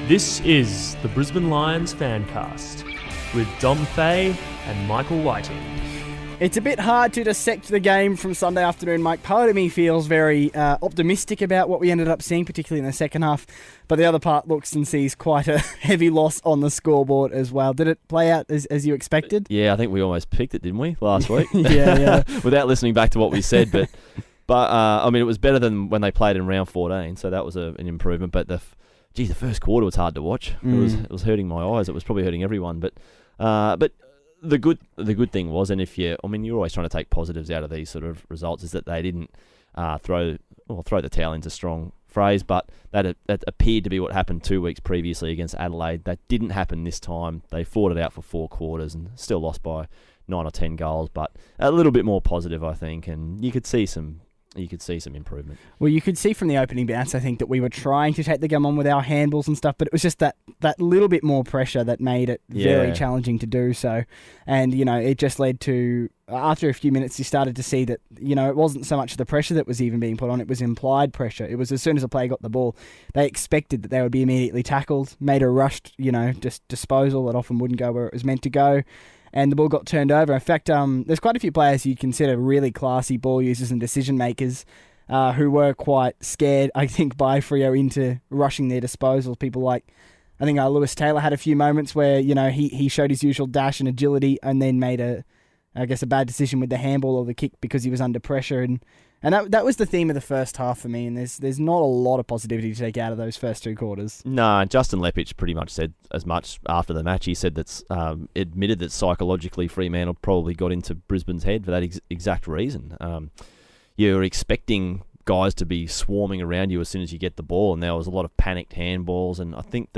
This is the Brisbane Lions Fancast with Dom Fay and Michael Whiting. It's a bit hard to dissect the game from Sunday afternoon, Mike. Part of me feels very optimistic about what we ended up seeing, particularly in the second half. But the other part looks and sees quite a heavy loss on the scoreboard as well. Did it play out as you expected? Yeah, I think we almost picked it, didn't we, last week? yeah. Without listening back to what we said. But I mean, it was better than when they played in round 14, so that was an improvement. But the first quarter was hard to watch. It was hurting my eyes. It was probably hurting everyone. But the good thing was, and you're always trying to take positives out of these sort of results, is that they didn't throw the towel into strong phrase, but that appeared to be what happened 2 weeks previously against Adelaide. That didn't happen this time. They fought it out for 4 quarters and still lost by 9 or 10 goals, but a little bit more positive, I think, and you could see some improvement. Well, you could see from the opening bounce, I think, that we were trying to take the game on with our handballs and stuff, but it was just that little bit more pressure that made it very challenging to do so. And, it just led to, after a few minutes, you started to see that, it wasn't so much the pressure that was even being put on, it was implied pressure. It was as soon as a player got the ball, they expected that they would be immediately tackled, made a rushed, just disposal that often wouldn't go where it was meant to go. And the ball got turned over. In fact, there's quite a few players you'd consider really classy ball users and decision makers who were quite scared, I think, by Freo into rushing their disposals. People like, I think Lewis Taylor had a few moments where, he showed his usual dash and agility and then made a bad decision with the handball or the kick because he was under pressure. And that was the theme of the first half for me, and there's not a lot of positivity to take out of those first 2 quarters. No, Justin Lepich pretty much said as much after the match. He said that admitted that psychologically Fremantle probably got into Brisbane's head for that exact reason. You're expecting guys to be swarming around you as soon as you get the ball, and there was a lot of panicked handballs, and I think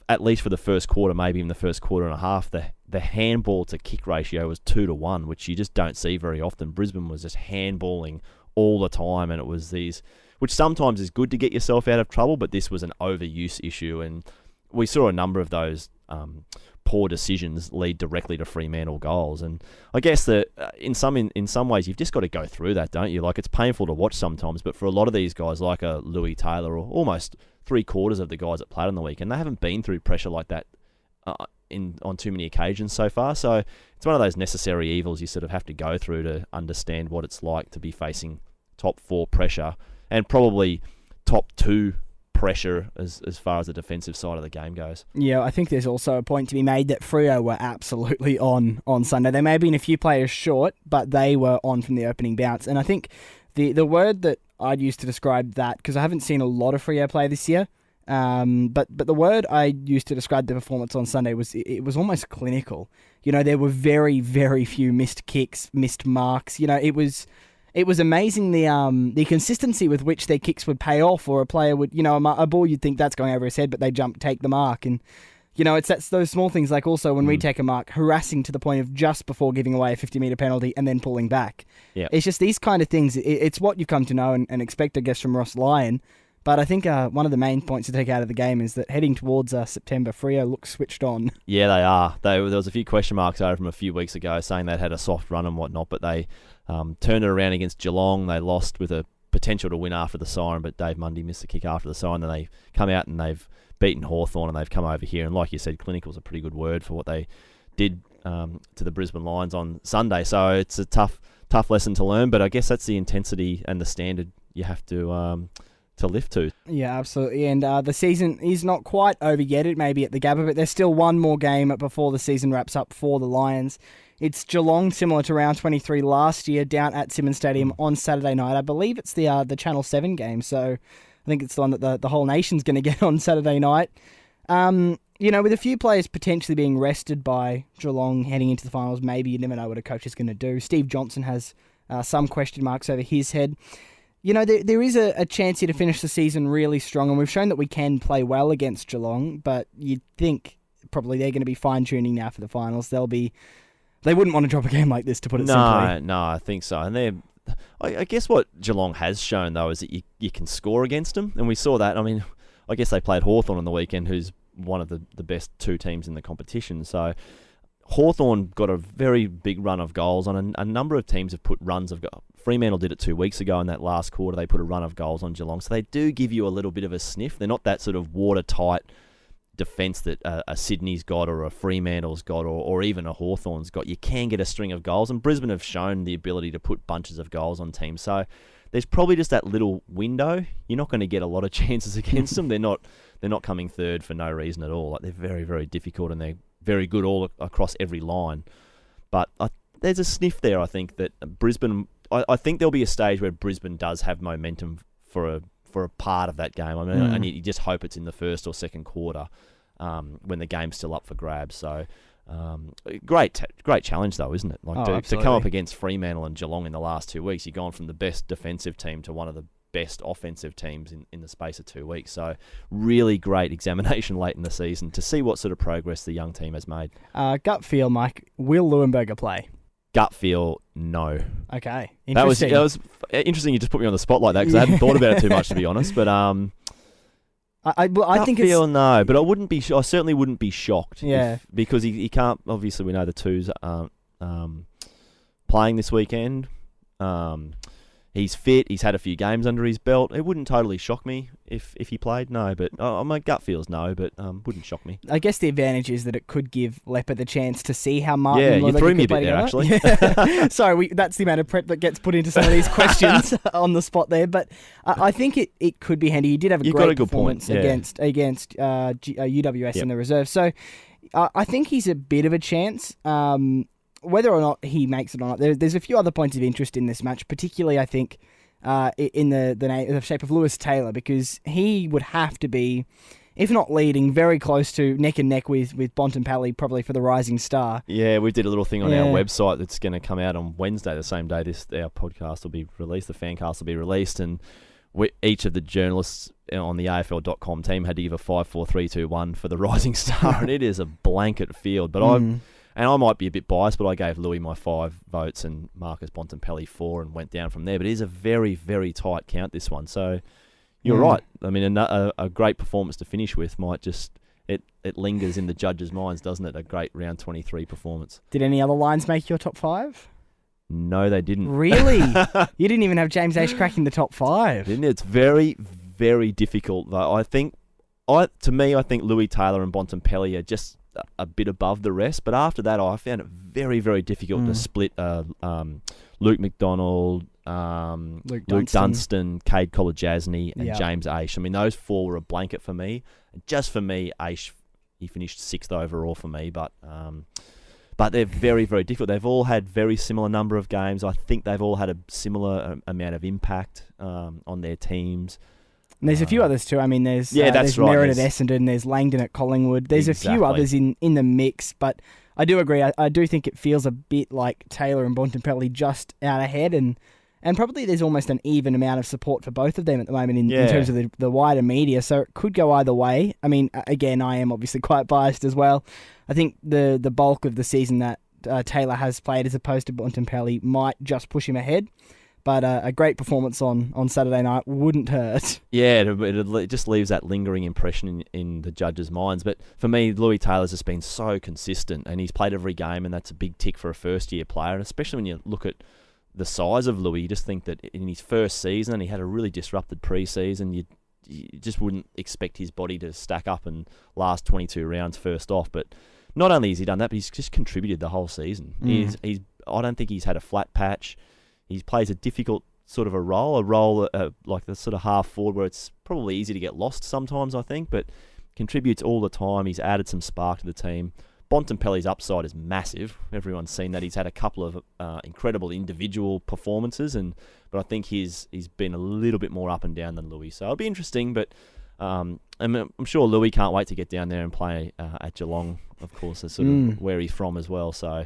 at least for the first quarter, maybe even the first quarter and a half, the handball to kick ratio was 2-1, which you just don't see very often. Brisbane was just handballing all the time, and it was these, which sometimes is good to get yourself out of trouble, but this was an overuse issue, and we saw a number of those poor decisions lead directly to Fremantle goals. And I guess that in some ways you've just got to go through that, don't you? Like, it's painful to watch sometimes, but for a lot of these guys, like a Louis Taylor or almost 3/4 of the guys that played on the weekend, they haven't been through pressure like that on too many occasions so far. So it's one of those necessary evils you sort of have to go through to understand what it's like to be facing top 4 pressure and probably top 2 pressure as far as the defensive side of the game goes. Yeah, I think there's also a point to be made that Freo were absolutely on Sunday. There may have been a few players short, but they were on from the opening bounce. And I think the word that I'd use to describe that, because I haven't seen a lot of Freo play this year, but the word I used to describe the performance on Sunday was it was almost clinical. There were very, very few missed kicks, missed marks. It was amazing the consistency with which their kicks would pay off, or a player would, a ball you'd think that's going over his head, but they take the mark. And, that's those small things, like also when we take a mark, harassing to the point of just before giving away a 50-metre penalty and then pulling back. Yep. It's just these kind of things. It's what you've come to know and expect, I guess, from Ross Lyon. But I think one of the main points to take out of the game is that heading towards September, Freo looks switched on. Yeah, they are. There was a few question marks over from a few weeks ago saying they'd had a soft run and whatnot, but they turned it around against Geelong. They lost with a potential to win after the siren, but Dave Mundy missed the kick after the siren. Then they come out and they've beaten Hawthorn, and they've come over here. And like you said, clinical is a pretty good word for what they did to the Brisbane Lions on Sunday. So it's a tough lesson to learn, but I guess that's the intensity and the standard you have to lift to. Yeah, absolutely. And the season is not quite over yet. It may be at the Gabba, but there's still one more game before the season wraps up for the Lions. It's Geelong, similar to round 23 last year, down at Simmons Stadium on Saturday night. I believe it's the Channel 7 game, so I think it's the one that the whole nation's going to get on Saturday night. With a few players potentially being rested by Geelong heading into the finals, maybe you never know what a coach is going to do. Steve Johnson has some question marks over his head. There is a chance here to finish the season really strong, and we've shown that we can play well against Geelong, but you'd think probably they're going to be fine-tuning now for the finals. They wouldn't want to drop a game like this, to put it simply. No, I think so. And I guess what Geelong has shown, though, is that you can score against them, and we saw that. I mean, I guess they played Hawthorn on the weekend, who's one of the best 2 teams in the competition, so Hawthorn got a very big run of goals on. A number of teams have put runs of goals. Fremantle did it 2 weeks ago in that last quarter. They put a run of goals on Geelong. So they do give you a little bit of a sniff. They're not that sort of watertight defence that a Sydney's got or a Fremantle's got or even a Hawthorn's got. You can get a string of goals, and Brisbane have shown the ability to put bunches of goals on teams. So there's probably just that little window. You're not going to get a lot of chances against them. They're not coming third for no reason at all. Like, they're very, very difficult, and they're very good all across every line. But there's a sniff there, I think, that Brisbane... I think there'll be a stage where Brisbane does have momentum for a part of that game. I mean, and you just hope it's in the first or second quarter when the game's still up for grabs. So, great challenge though, isn't it? Like to come up against Fremantle and Geelong in the last 2 weeks, you've gone from the best defensive team to one of the best offensive teams in the space of 2 weeks. So, really great examination late in the season to see what sort of progress the young team has made. Gut feel, Mike. Will Leuenberger play? Gut feel, no. Okay, interesting. That was interesting. You just put me on the spot like that because I hadn't thought about it too much, to be honest. But I think feel it's... no, but I certainly wouldn't be shocked. Yeah, because he can't. Obviously, we know the twos aren't playing this weekend. He's fit. He's had a few games under his belt. It wouldn't totally shock me if he played. No, but my gut feels no, but wouldn't shock me. I guess the advantage is that it could give Leopard the chance to see how Martin. Yeah, you threw me a bit there, actually. Yeah. Sorry, that's the amount of prep that gets put into some of these questions on the spot there. But I think it could be handy. He did have a great performance against UWS in the reserve. So I think he's a bit of a chance. Whether or not he makes it or not, there's a few other points of interest in this match, particularly I think in the shape of Lewis Taylor, because he would have to be, if not leading, very close to neck and neck with Bontempelli, probably for the Rising Star. Yeah, we did a little thing on our website that's going to come out on Wednesday, the same day our podcast will be released, the Fancast will be released, and each of the journalists on the AFL.com team had to give a 5, 4, 3, 2, 1 for the Rising Star, and it is a blanket field, but I might be a bit biased, but I gave Louis my 5 votes and Marcus Bontempelli 4 and went down from there. But it is a very, very tight count, this one. So you're right. I mean, a great performance to finish with might just... It lingers in the judges' minds, doesn't it? A great round 23 performance. Did any other lines make your top 5? No, they didn't. Really? You didn't even have James Ash cracking the top 5. Didn't it? It's very, very difficult, though. I think Louis Taylor and Bontempelli are just a bit above the rest, but after that I found it very, very difficult to split Luke McDonald, Luke Dunstan, Cade Kolajasny and James Aish. I mean, those 4 were a blanket for me. Just for me, Aish, he finished 6th overall for me, but they're very, very difficult. They've all had very similar number of games. I think they've all had a similar amount of impact on their teams. And there's a few others too. I mean, there's Merritt at Essendon, there's Langdon at Collingwood. There's a few others in the mix, but I do agree. I do think it feels a bit like Taylor and Bontempelli just out ahead, and probably there's almost an even amount of support for both of them at the moment in terms of the wider media, so it could go either way. I mean, again, I am obviously quite biased as well. I think the bulk of the season that Taylor has played as opposed to Bontempelli might just push him ahead. But a great performance on Saturday night wouldn't hurt. Yeah, it just leaves that lingering impression in the judges' minds. But for me, Louis Taylor's just been so consistent, and he's played every game, and that's a big tick for a first-year player. And especially when you look at the size of Louis, you just think that in his first season, he had a really disrupted pre-season. You just wouldn't expect his body to stack up and last 22 rounds first off. But not only has he done that, but he's just contributed the whole season. I don't think he's had a flat patch. He plays a difficult sort of a role like the sort of half forward where it's probably easy to get lost sometimes, I think, but contributes all the time. He's added some spark to the team. Bontempelli's upside is massive. Everyone's seen that. He's had a couple of incredible individual performances, but I think he's been a little bit more up and down than Louis. So it'll be interesting, but I'm sure Louis can't wait to get down there and play at Geelong, of course, that's sort of where he's from as well. So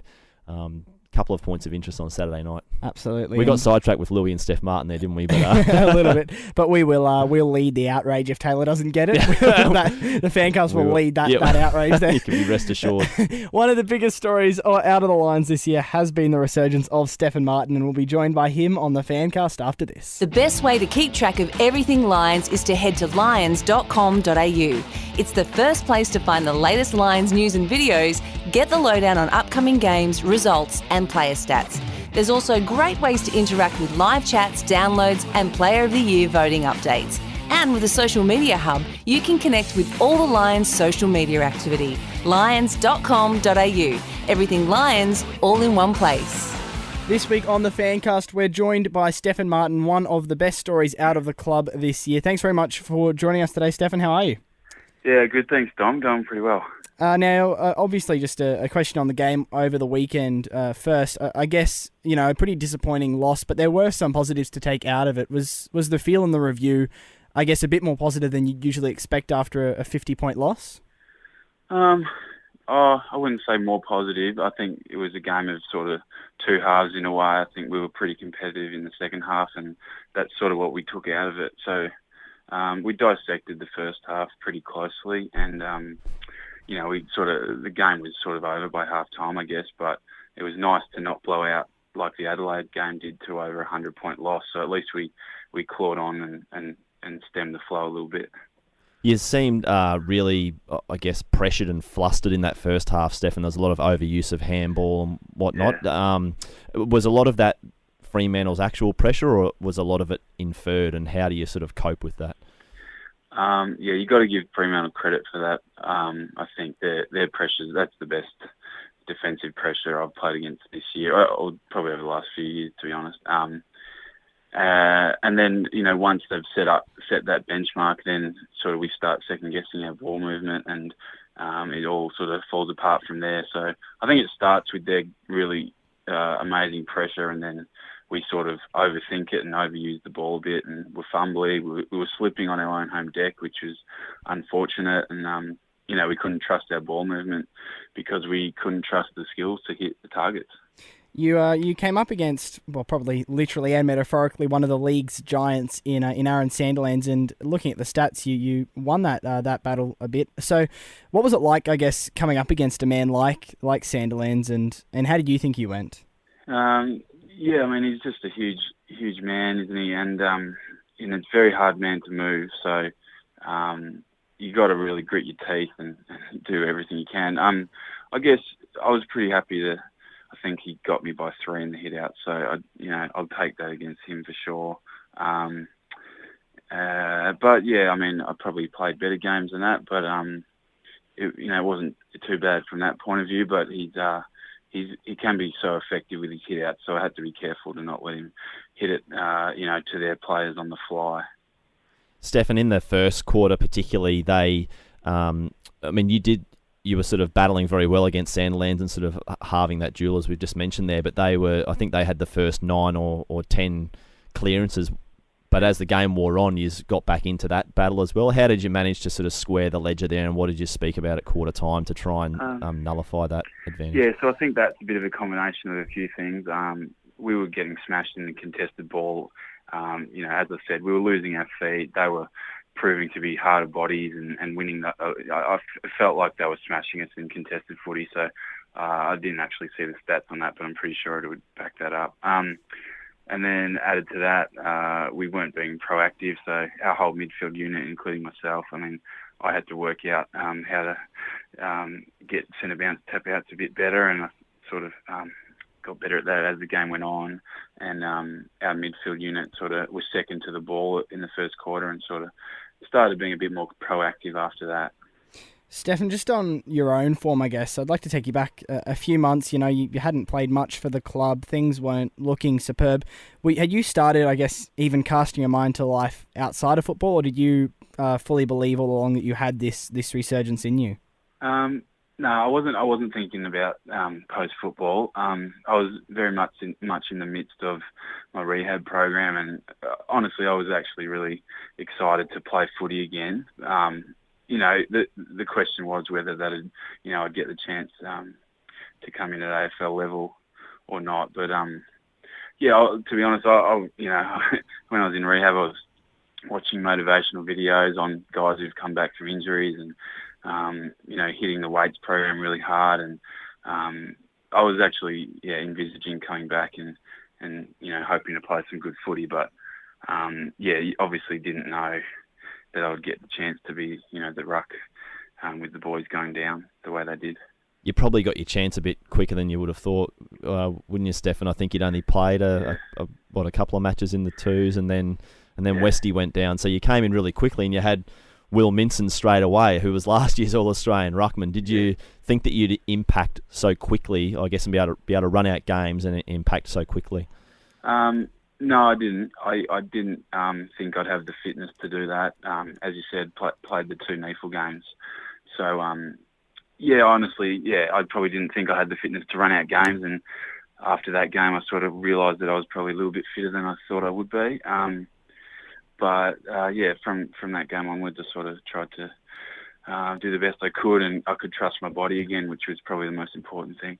couple of points of interest on Saturday night. Absolutely. We got sidetracked with Louis and Steph Martin there, didn't we? But, a little bit. But we'll lead the outrage if Taylor doesn't get it. The Fancast will lead that outrage there. You can be rest assured. One of the biggest stories out of the Lions this year has been the resurgence of Stefan Martin, and we'll be joined by him on the Fancast after this. The best way to keep track of everything Lions is to head to lions.com.au. It's the first place to find the latest Lions news and videos, get the lowdown on upcoming games, results and player stats. There's also great ways to interact with live chats, downloads and Player of the Year voting updates. And with a social media hub, you can connect with all the Lions social media activity. lions.com.au. Everything Lions, all in one place. This week on the Fancast, we're joined by Stefan Martin, one of the best stories out of the club this year. Thanks very much for joining us today, Stefan. How are you? Yeah, good. Thanks, Dom. Going pretty well. Now, obviously, just a question on the game over the weekend first. I guess, a pretty disappointing loss, but there were some positives to take out of it. Was the feel in the review, I guess, a bit more positive than you'd usually expect after a 50-point loss? I wouldn't say more positive. I think it was a game of sort of two halves in a way. I think we were pretty competitive in the second half, and that's sort of what we took out of it. So we dissected the first half pretty closely, and the game was sort of over by half time, I guess, but it was nice to not blow out like the Adelaide game did to over a 100-point loss. So at least we clawed on and stemmed the flow a little bit. You seemed really, I guess, pressured and flustered in that first half, Stefan. There was a lot of overuse of handball and whatnot. Yeah. Was a lot of that Fremantle's actual pressure, or was a lot of it inferred, and how do you sort of cope with that? You got to give Fremantle credit for that. I think their pressures, that's the best defensive pressure I've played against this year, or probably over the last few years, to be honest. And then, once they've set that benchmark, then sort of we start second-guessing our ball movement, and it all sort of falls apart from there. So I think it starts with their really amazing pressure, and then we sort of overthink it and overuse the ball a bit, and we're fumbly. We were slipping on our own home deck, which was unfortunate, and we couldn't trust our ball movement because we couldn't trust the skills to hit the targets. You came up against, well, probably literally and metaphorically, one of the league's giants in Aaron Sandilands, and looking at the stats, you won that battle a bit. So, what was it like, I guess, coming up against a man like Sandilands, and how did you think you went? He's just a huge man, isn't he? And it's a very hard man to move. So you got to really grit your teeth and do everything you can. I guess I was pretty happy I think he got me by 3 in the hit out. So I'll take that against him for sure. But yeah, I probably played better games than that. But it wasn't too bad from that point of view. But he can be so effective with his hit out, so I had to be careful to not let him hit it, to their players on the fly. Stefan, in the first quarter particularly, you were sort of battling very well against Sandilands and sort of halving that duel, as we've just mentioned there, but I think they had the first 9 or 10 clearances. But as the game wore on, you got back into that battle as well. How did you manage to sort of square the ledger there, and what did you speak about at quarter time to try and nullify that advantage? Yeah, so I think that's a bit of a combination of a few things. We were getting smashed in the contested ball. As I said, we were losing our feet. They were proving to be harder bodies and winning. I felt like they were smashing us in contested footy, so I didn't actually see the stats on that, but I'm pretty sure it would back that up. And then added to that, we weren't being proactive, so our whole midfield unit, including myself, I had to work out how to get centre bounce tap outs a bit better, and I sort of got better at that as the game went on. And our midfield unit sort of was second to the ball in the first quarter and sort of started being a bit more proactive after that. Stefan, just on your own form, I guess, I'd like to take you back a few months. You hadn't played much for the club. Things weren't looking superb. Had you started, I guess, even casting your mind to life outside of football, or did you fully believe all along that you had this resurgence in you? No, I wasn't thinking about post-football. I was very much in the midst of my rehab program, and honestly, I was actually really excited to play footy again. The question was whether I'd get the chance to come in at AFL level or not. But to be honest, I when I was in rehab, I was watching motivational videos on guys who've come back from injuries and hitting the weights program really hard, and I was actually envisaging coming back and hoping to play some good footy, but obviously didn't know that I would get the chance to be the ruck with the boys going down the way they did. You probably got your chance a bit quicker than you would have thought, wouldn't you, Stefan? I think you'd only played a couple of matches in the twos, and then Westy went down. So you came in really quickly, and you had Will Minson straight away, who was last year's All-Australian ruckman. Did you think that you'd impact so quickly, I guess, and be able to run out games and impact so quickly? No, I didn't. I didn't think I'd have the fitness to do that. As you said, played the 2 NEAFL games. So, honestly, I probably didn't think I had the fitness to run out games. And after that game, I sort of realised that I was probably a little bit fitter than I thought I would be. From that game onwards, I sort of tried to do the best I could, and I could trust my body again, which was probably the most important thing.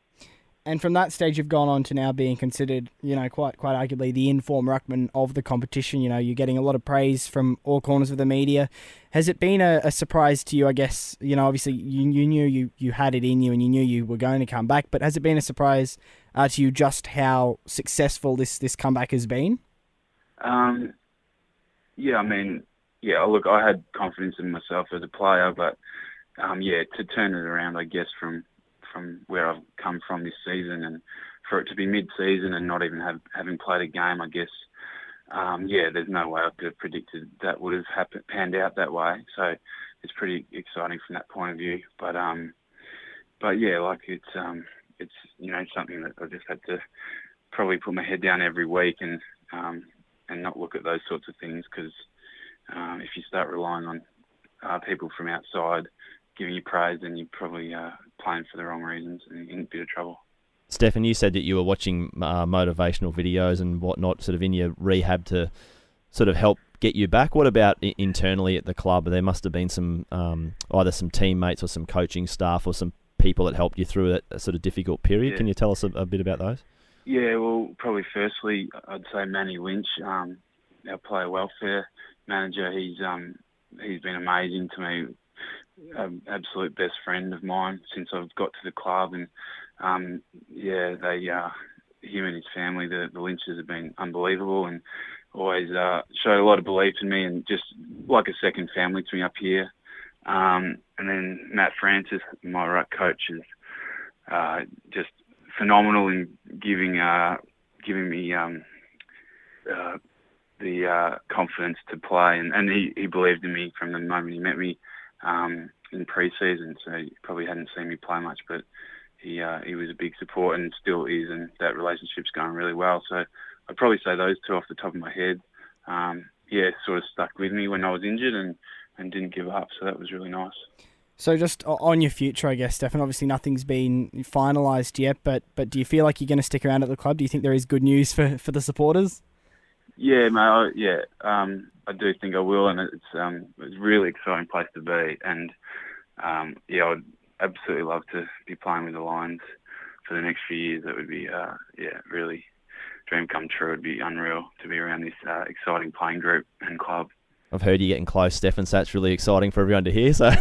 And from that stage, you've gone on to now being considered, quite arguably the in-form ruckman of the competition. You're getting a lot of praise from all corners of the media. Has it been a surprise to you, I guess? Obviously you knew you had it in you and you knew you were going to come back, but has it been a surprise to you just how successful this comeback has been? Look, I had confidence in myself as a player, but to turn it around, I guess, from where I've come from this season, and for it to be mid-season and not even having played a game, I guess, there's no way I could have predicted that would have panned out that way. So it's pretty exciting from that point of view. But it's something that I just had to probably put my head down every week and not look at those sorts of things, because if you start relying on people from outside giving you praise, then you're probably playing for the wrong reasons and in a bit of trouble. Stefan, you said that you were watching motivational videos and whatnot sort of in your rehab to sort of help get you back. What about internally at the club? There must have been some either some teammates or some coaching staff or some people that helped you through that sort of difficult period. Can you tell us a bit about those? Yeah, well, probably firstly, I'd say Manny Lynch, our player welfare manager. He's been amazing to me. Absolute best friend of mine since I've got to the club, and him and his family, the Lynches, have been unbelievable and always showed a lot of belief in me and just like a second family to me up here. And then Matt Francis, my ruck coach, is just phenomenal in giving me the confidence to play, and he believed in me from the moment he met me in pre-season. So he probably hadn't seen me play much, but he was a big support and still is, and that relationship's going really well. So I'd probably say those two off the top of my head. Sort of stuck with me when I was injured and didn't give up. So that was really nice. So just on your future, I guess, Stefan, obviously nothing's been finalised yet, but do you feel like you're going to stick around at the club? Do you think there is good news for the supporters? Yeah, mate. I do think I will, and it's a really exciting place to be. And I'd absolutely love to be playing with the Lions for the next few years. That would be really dream come true. It'd be unreal to be around this exciting playing group and club. I've heard you getting close, Stefan, so that's really exciting for everyone to hear. So,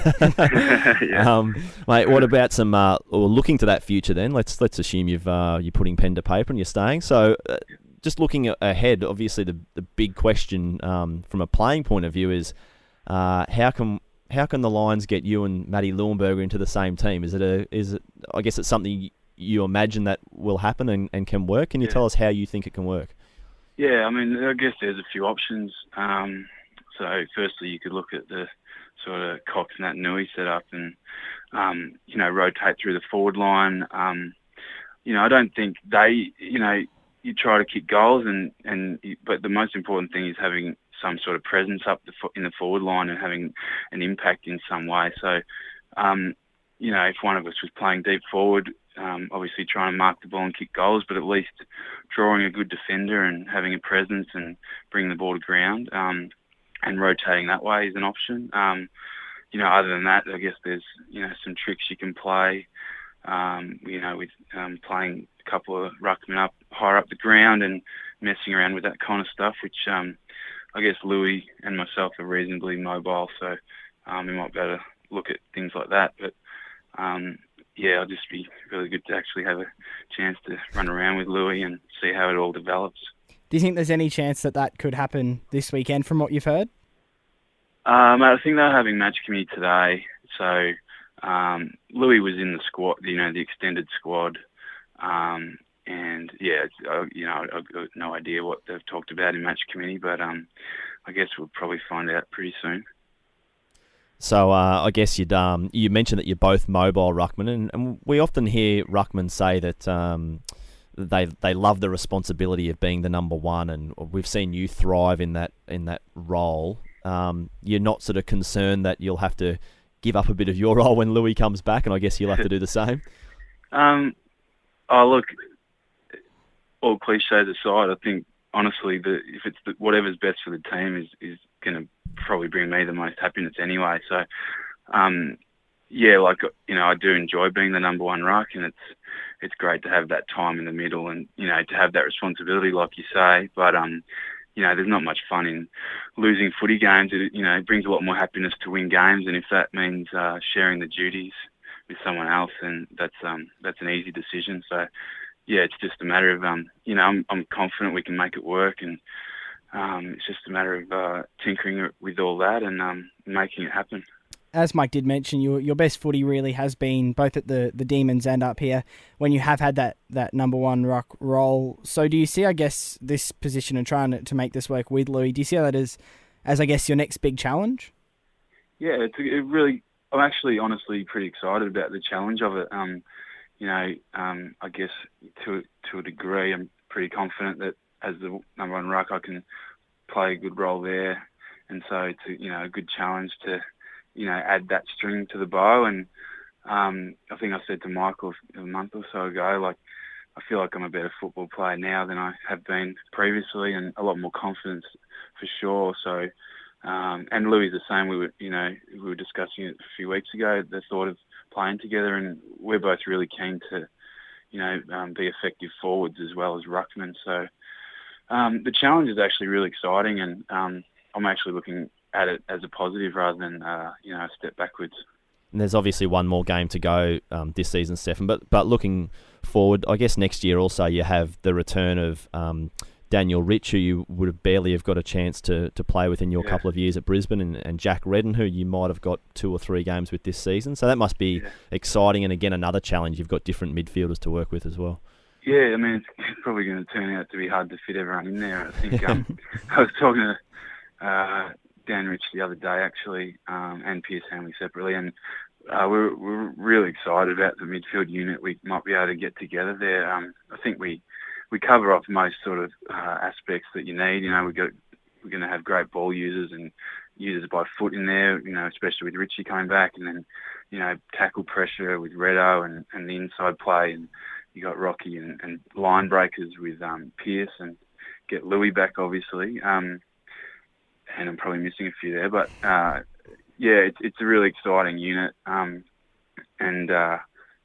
mate, what about some looking to that future then? Let's assume you're putting pen to paper and you're staying. So, just looking ahead, obviously the big question from a playing point of view is how can the Lions get you and Matty Leuenberger into the same team? Is it? I guess it's something you imagine that will happen and can work. Can you tell us how you think it can work? Yeah, I mean, I guess there's a few options. So firstly, you could look at the sort of Cox Nat Nui setup and, rotate through the forward line. I don't think you try to kick goals but the most important thing is having some sort of presence up in the forward line and having an impact in some way. So, if one of us was playing deep forward, obviously trying to mark the ball and kick goals, but at least drawing a good defender and having a presence and bringing the ball to ground, and rotating that way is an option. Other than that, I guess there's, some tricks you can play, with playing a couple of ruckmen up higher up the ground and messing around with that kind of stuff, which I guess Louis and myself are reasonably mobile, so we might be able to look at things like that. But it'll just be really good to actually have a chance to run around with Louis and see how it all develops. Do you think there's any chance that could happen this weekend from what you've heard? I think they're having match committee today, so Louis was in the squad, the extended squad, and I've got no idea what they've talked about in match committee, but I guess we'll probably find out pretty soon. So I guess you mentioned that you're both mobile ruckmen, and we often hear ruckmen say that they love the responsibility of being the number one, and we've seen you thrive in that role. You're not sort of concerned that you'll have to give up a bit of your role when Louis comes back, and I guess you'll have to do the same? Look, all cliches aside, I think honestly if it's whatever's best for the team is going to probably bring me the most happiness anyway. So, I do enjoy being the number one ruck, and it's great to have that time in the middle and, to have that responsibility, like you say. But, there's not much fun in losing footy games. It brings a lot more happiness to win games, and if that means sharing the duties with someone else, then that's an easy decision. So, it's just a matter of, I'm confident we can make it work, and it's just a matter of tinkering with all that and making it happen. As Mike did mention, your best footy really has been both at the Demons and up here when you have had that number one ruck role. So do you see, I guess, this position and trying to make this work with Louis, do you see that as I guess, your next big challenge? Yeah, I'm actually honestly pretty excited about the challenge of it. I guess to a degree, I'm pretty confident that as the number one ruck, I can play a good role there. And so it's a good challenge to, add that string to the bow. And I think I said to Michael a month or so ago, I feel like I'm a better football player now than I have been previously, and a lot more confidence for sure. So, and Louis the same. We were discussing it a few weeks ago, the thought of playing together, and we're both really keen to, be effective forwards as well as ruckmen. So, the challenge is actually really exciting, and I'm actually looking at it as a positive rather than a step backwards. And there's obviously one more game to go this season, Stefan. But looking forward, I guess next year also you have the return of Daniel Rich, who you would have barely have got a chance to play with in your couple of years at Brisbane, and Jack Redden, who you might have got 2 or 3 games with this season. So that must be exciting, and again another challenge. You've got different midfielders to work with as well. Yeah, I mean, it's probably going to turn out to be hard to fit everyone in there. I think I was talking to Dan Rich the other day, actually, and Pierce Hanley separately, and we're really excited about the midfield unit we might be able to get together there. I think we cover off most sort of aspects that you need. We're going to have great ball users and users by foot in there, especially with Richie coming back, and then, tackle pressure with Reddo and the inside play, and you got Rocky and line breakers with Pierce, and get Louis back, obviously. And I'm probably missing a few there, but it's a really exciting unit, and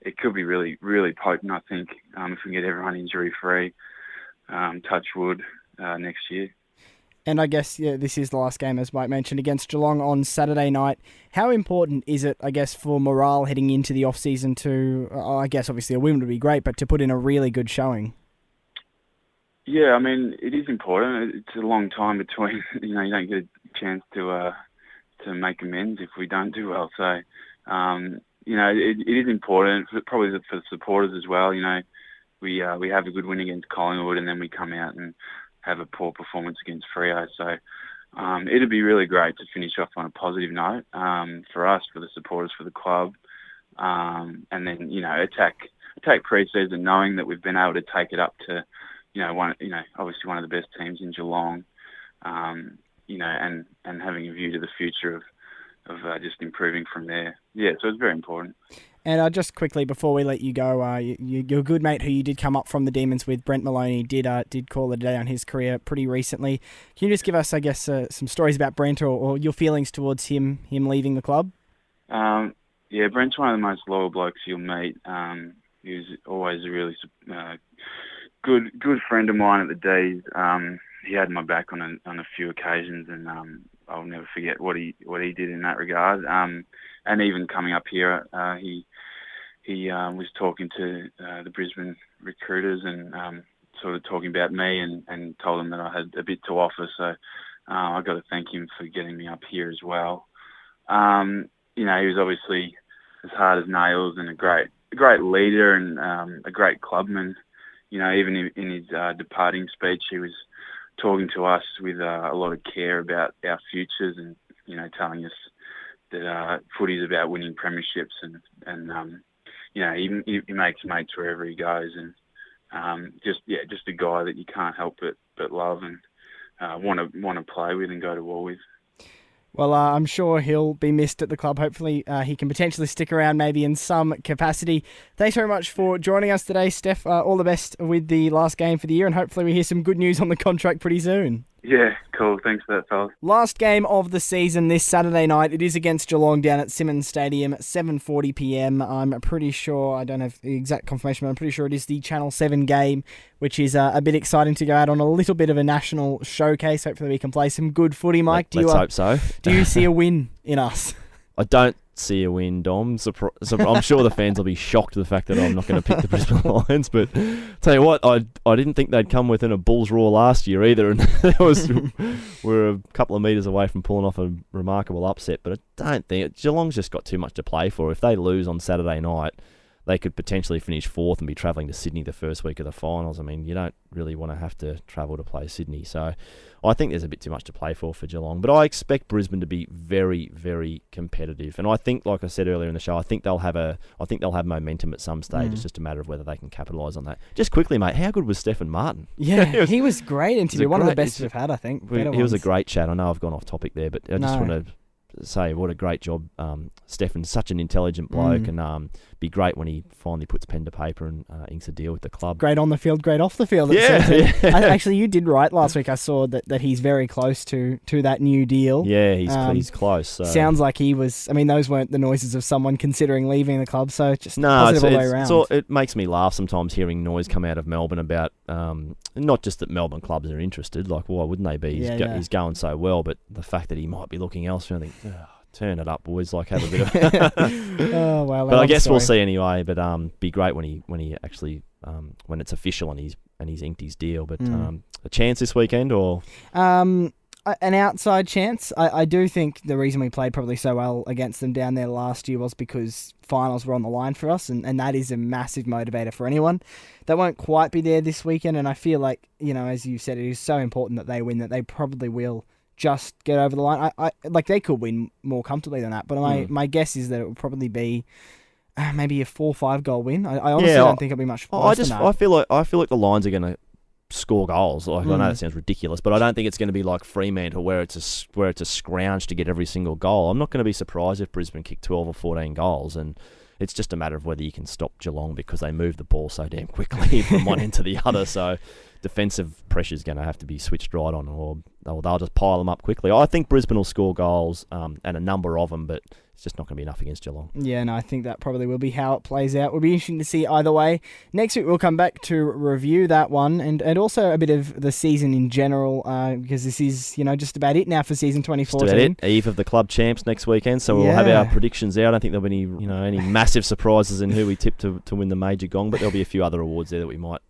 it could be really, really potent, I think, if we can get everyone injury-free, touch wood, next year. And I guess this is the last game, as Mike mentioned, against Geelong on Saturday night. How important is it, I guess, for morale heading into the off-season to, I guess obviously a win would be great, but to put in a really good showing? Yeah, I mean, it is important. It's a long time between, you don't get a chance to make amends if we don't do well. So, it is important, probably for the supporters as well. We have a good win against Collingwood, and then we come out and have a poor performance against Freo. So, it'd be really great to finish off on a positive note for us, for the supporters, for the club, and then, attack pre-season knowing that we've been able to take it up to, obviously one of the best teams in Geelong, and having a view to the future of just improving from there. Yeah, so it's very important. And just quickly before we let you go, your good mate who you did come up from the Demons with, Brent Maloney, did call it a day on his career pretty recently. Can you just give us, I guess, some stories about Brent or your feelings towards him leaving the club? Brent's one of the most loyal blokes you'll meet. he was always a really good friend of mine at the D's. He had my back on a few occasions, and I'll never forget what he did in that regard. And even coming up here, he was talking to the Brisbane recruiters and sort of talking about me, and told them that I had a bit to offer. So I got to thank him for getting me up here as well. He was obviously as hard as nails and a great leader and a great clubman. Even in his departing speech, he was talking to us with a lot of care about our futures, and telling us that footy's about winning premierships, and he makes mates wherever he goes, and just a guy that you can't help but love and want to play with and go to war with. Well, I'm sure he'll be missed at the club. Hopefully he can potentially stick around maybe in some capacity. Thanks very much for joining us today, Steph. All the best with the last game for the year, and hopefully we hear some good news on the contract pretty soon. Yeah, cool. Thanks for that, fellas. Last game of the season this Saturday night. It is against Geelong down at Simmons Stadium at 7:40 p.m. I'm pretty sure, I don't have the exact confirmation, but I'm pretty sure it is the Channel 7 game, which is a bit exciting to go out on a little bit of a national showcase. Hopefully we can play some good footy, Mike. Let's hope so. Do you see a win in us? I don't see a win, Dom. I'm sure the fans will be shocked at the fact that I'm not going to pick the Brisbane Lions, but tell you what, I didn't think they'd come within a bull's roar last year either, and we're a couple of metres away from pulling off a remarkable upset, but I don't think Geelong's just got too much to play for. If they lose on Saturday night, they could potentially finish fourth and be travelling to Sydney the first week of the finals. I mean, you don't really want to have to travel to play Sydney. So I think there's a bit too much to play for Geelong. But I expect Brisbane to be very, very competitive. And I think, like I said earlier in the show, I think they'll have momentum at some stage. It's just a matter of whether they can capitalise on that. Just quickly, mate, how good was Stefan Martin? Yeah, he was great interview. One of the best we've had, I think. He was a great chat. I know I've gone off topic there, but I just want to say what a great job Stefan's such an intelligent bloke, and be great when he finally puts pen to paper and inks a deal with the club. Great on the field, great off the field. Yeah. Actually, you did right last week. I saw that he's very close to that new deal. Yeah, he's close. So. Sounds like he was. I mean, those weren't the noises of someone considering leaving the club. So just positive all the way around. It makes me laugh sometimes hearing noise come out of Melbourne about not just that Melbourne clubs are interested. Like, why wouldn't they be? He's going so well, but the fact that he might be looking elsewhere, I think. Turn it up, boys. Like, have a bit of. Oh well. But I guess we'll see anyway. But be great when he actually when it's official and he's inked his deal. But a chance this weekend or an outside chance. I do think the reason we played probably so well against them down there last year was because finals were on the line for us, and that is a massive motivator for anyone. They won't quite be there this weekend, and I feel like, as you said, it is so important that they win that they probably will just get over the line. I like they could win more comfortably than that, but my guess is that it will probably be maybe a 4-5 goal win. I honestly don't think it'll be much worse than that. I feel like the Lions are going to score goals. Like, I know that sounds ridiculous, but I don't think it's going to be like Fremantle where it's a scrounge to get every single goal. I'm not going to be surprised if Brisbane kick 12 or 14 goals, and it's just a matter of whether you can stop Geelong because they move the ball so damn quickly from one end to the other. So defensive pressure is going to have to be switched right on, or they'll just pile them up quickly. I think Brisbane will score goals, and a number of them, but it's just not going to be enough against Geelong. Yeah, no, I think that probably will be how it plays out. Will be interesting to see either way. Next week we'll come back to review that one, and also a bit of the season in general, because this is just about it now for season 2014. Just about it. Eve of the club champs next weekend, so we'll have our predictions out. I don't think there'll be any massive surprises in who we tip to win the major gong, but there'll be a few other awards there that we might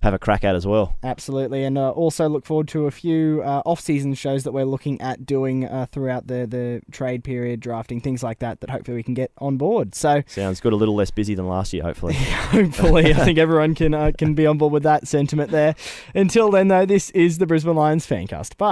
have a crack at as well. Absolutely, and also look forward to a few off-season shows that we're looking at doing throughout the trade period, drafting, things like that hopefully we can get on board. So sounds good. A little less busy than last year, hopefully. Hopefully. I think everyone can be on board with that sentiment there. Until then, though, this is the Brisbane Lions Fancast. Bye.